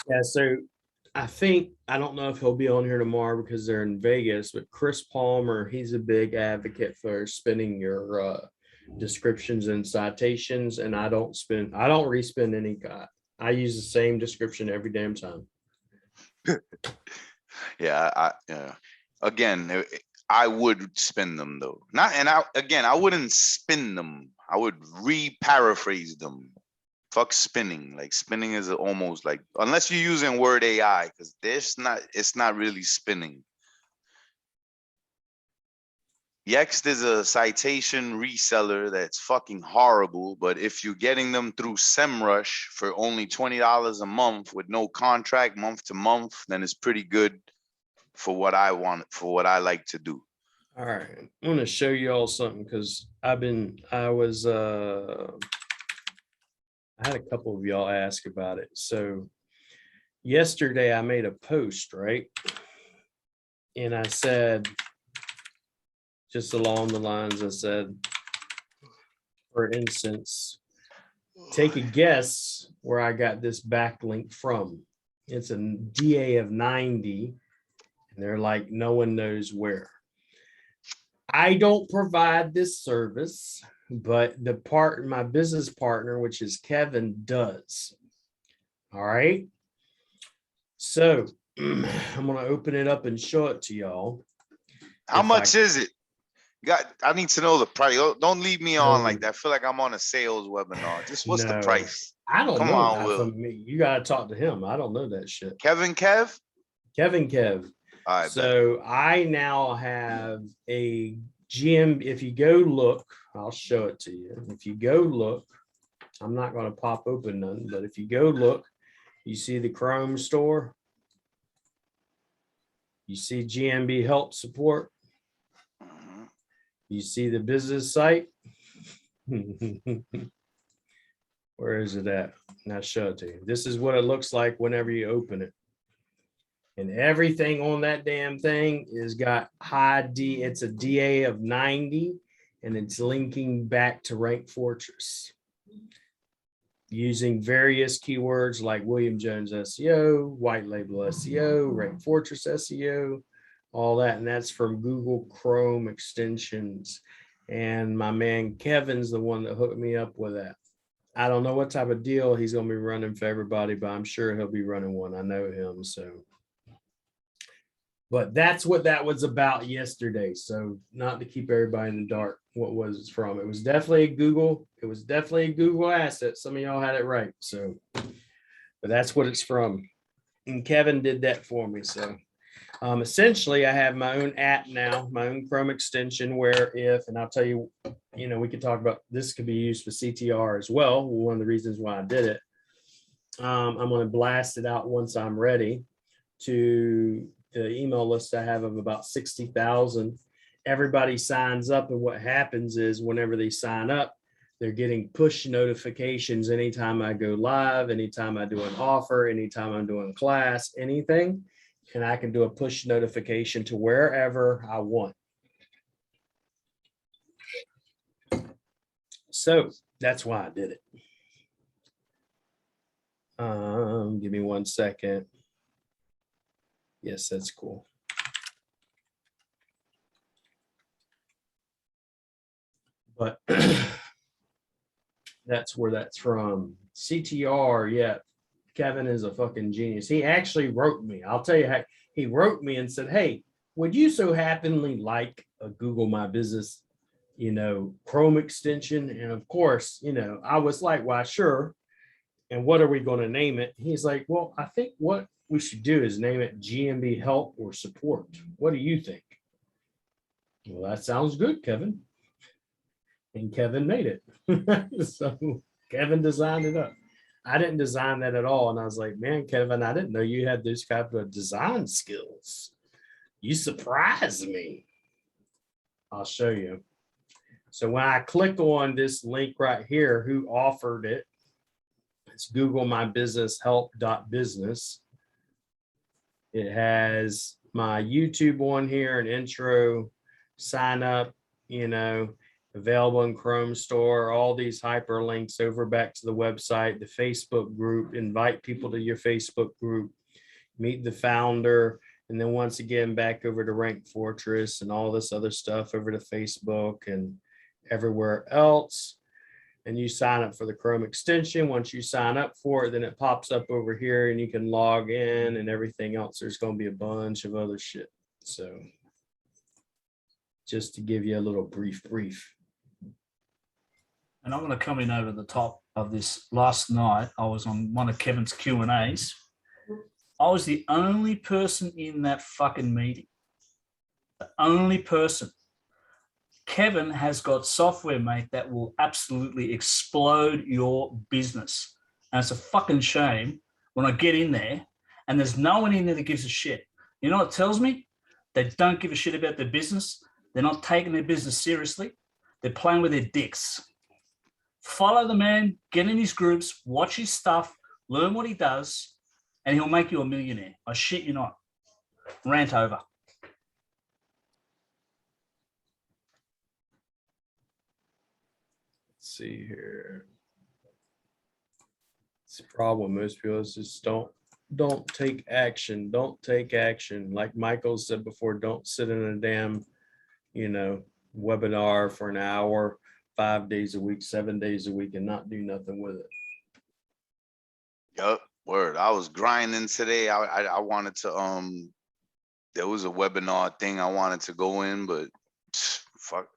Yeah, so I don't know if he'll be on here tomorrow because they're in Vegas, but Chris Palmer, he's a big advocate for spinning your descriptions and citations, and I don't respin any. I use the same description every damn time. Yeah, again, I would spin them though. I wouldn't spin them. I would re-paraphrase them. Fuck spinning. Like, spinning is almost like, unless you're using word AI, because it's not really spinning. Yext is a citation reseller that's fucking horrible, but if you're getting them through SEMrush for only $20 a month with no contract month to month, then it's pretty good for what I want, for what I like to do. All right, I'm gonna show you all something because I had a couple of y'all ask about it. So yesterday I made a post, right? And I said, just along the lines, I said, for instance, take a guess where I got this backlink from. It's a DA of 90, and they're like, no one knows where. I don't provide this service, but my business partner, which is Kevin, does. All right. So I'm gonna open it up and show it to y'all. How much is it? I need to know the price. Don't leave me on like that. I feel like I'm on a sales webinar. Just what's the price? I don't Come know. on, Will. You gotta talk to him. I don't know that shit. Kevin Kev? Kevin Kev. All right. So I now have a GM. If you go look, I'll show it to you. If you go look, I'm not going to pop open none, but if you go look, you see the Chrome store. You see GMB help support. You see the business site. Where is it at? Now show it to you. This is what it looks like whenever you open it. And everything on that damn thing is got high D. It's a DA of 90, and it's linking back to Rank Fortress using various keywords like William Jones SEO, white label SEO, Rank Fortress SEO, all that. And that's from Google Chrome extensions. And my man Kevin's the one that hooked me up with that. I don't know what type of deal he's going to be running for everybody, but I'm sure he'll be running one. I know him, so. But that's what that was about yesterday. So not to keep everybody in the dark, what was it from? It was definitely a Google. It was definitely a Google asset. Some of y'all had it right. So, but that's what it's from. And Kevin did that for me. So essentially I have my own app now, my own Chrome extension where and I'll tell you, we could talk about, this could be used for CTR as well. One of the reasons why I did it. I'm going to blast it out once I'm ready to the email list I have of about 60,000. Everybody signs up, and what happens is whenever they sign up, they're getting push notifications anytime I go live, anytime I do an offer, anytime I'm doing class, anything, and I can do a push notification to wherever I want. So that's why I did it. Give me 1 second. Yes, that's cool. But that's where that's from. CTR, yeah. Kevin is a fucking genius. He actually wrote me. I'll tell you how he wrote me and said, hey, would you so happenly like a Google My Business, Chrome extension? And of course, I was like, why, sure. And what are we going to name it? He's like, well, I think what we should do is name it GMB Help or Support. What do you think? Well, that sounds good, Kevin. And Kevin made it. So Kevin designed it up. I didn't design that at all. And I was like, man, Kevin, I didn't know you had those type of design skills. You surprised me. I'll show you. So when I click on this link right here, who offered it? It's Google My Business Help.business. It has my YouTube on here, an intro, sign up, available in Chrome store, all these hyperlinks over back to the website, the Facebook group, invite people to your Facebook group, meet the founder, and then once again, back over to Rank Fortress and all this other stuff over to Facebook and everywhere else. And you sign up for the Chrome extension. Once you sign up for it, then it pops up over here and you can log in and everything else. There's going to be a bunch of other shit. So just to give you a little brief. And I'm going to come in over the top of this. Last night, I was on one of Kevin's Q&As. I was the only person in that fucking meeting. The only person. Kevin has got software, mate, that will absolutely explode your business. And it's a fucking shame when I get in there and there's no one in there that gives a shit. You know what it tells me? They don't give a shit about their business. They're not taking their business seriously. They're playing with their dicks. Follow the man, get in his groups, watch his stuff, learn what he does, and he'll make you a millionaire. I shit you not. Rant over. Let's see here. It's the problem. Most people is just don't take action. Don't take action. Like Michael said before, don't sit in a damn, webinar for an hour, 5 days a week, 7 days a week, and not do nothing with it. Yup, word. I was grinding today. I wanted to there was a webinar thing I wanted to go in, but fuck,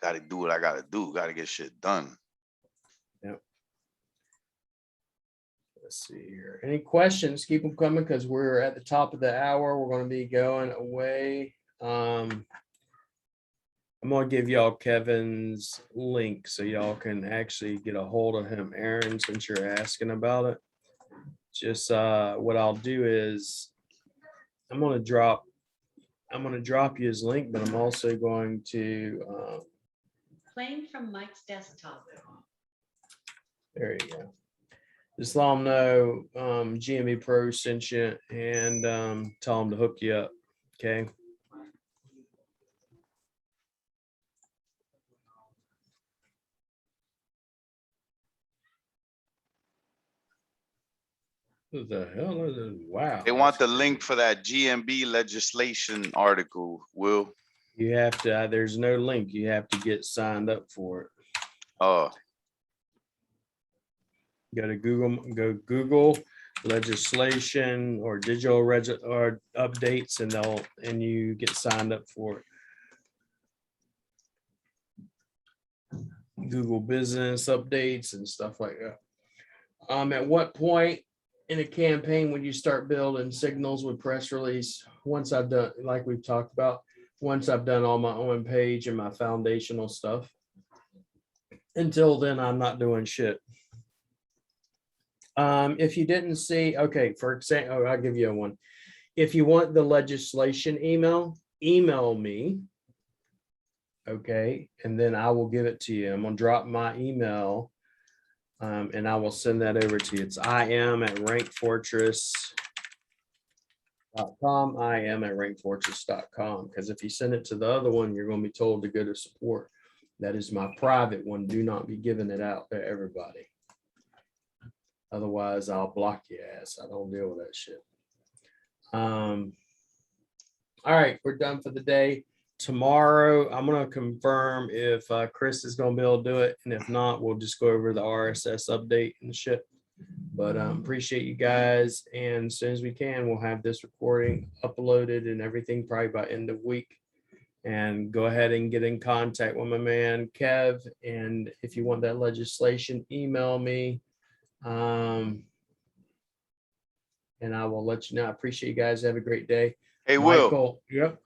gotta do what I gotta do. Gotta get shit done. Yep. Let's see here. Any questions? Keep them coming because we're at the top of the hour. We're going to be going away. I'm going to give y'all Kevin's link so y'all can actually get a hold of him, Aaron, since you're asking about it. Just what I'll do is I'm going to drop you his link, but I'm also going to Playing from Mike's desktop. there you go. Just let them know GME Pro sent you and tell them to hook you up. Okay. What the hell is it? Wow. They want the link for that GMB legislation article, Will. You have to, there's no link. You have to get signed up for it. Oh, Go to Google legislation or digital or updates and you get signed up for it. Google business updates and stuff like that. At what point in a campaign would you start building signals with press release? Once I've done, like we've talked about, once I've done all my own page and my foundational stuff. Until then, I'm not doing shit. If you didn't see, okay, for example, I'll give you one. If you want the legislation email me. Okay, and then I will give it to you. I'm gonna drop my email and I will send that over to you. It's IM@rankfortress.com. IM@rankfortress.com. Because if you send it to the other one, you're going to be told to go to support. That is my private one. Do not be giving it out to everybody. Otherwise, I'll block your ass. I don't deal with that shit. All right, we're done for the day. Tomorrow, I'm going to confirm if Chris is going to be able to do it. And if not, we'll just go over the RSS update and shit. But appreciate you guys. And as soon as we can, we'll have this recording uploaded and everything probably by end of week. And go ahead and get in contact with my man, Kev. And if you want that legislation, email me. And I will let you know. I appreciate you guys. Have a great day. hey, Michael, Will. yep.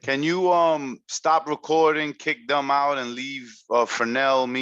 Can you stop recording, kick them out, and leave Fernell, me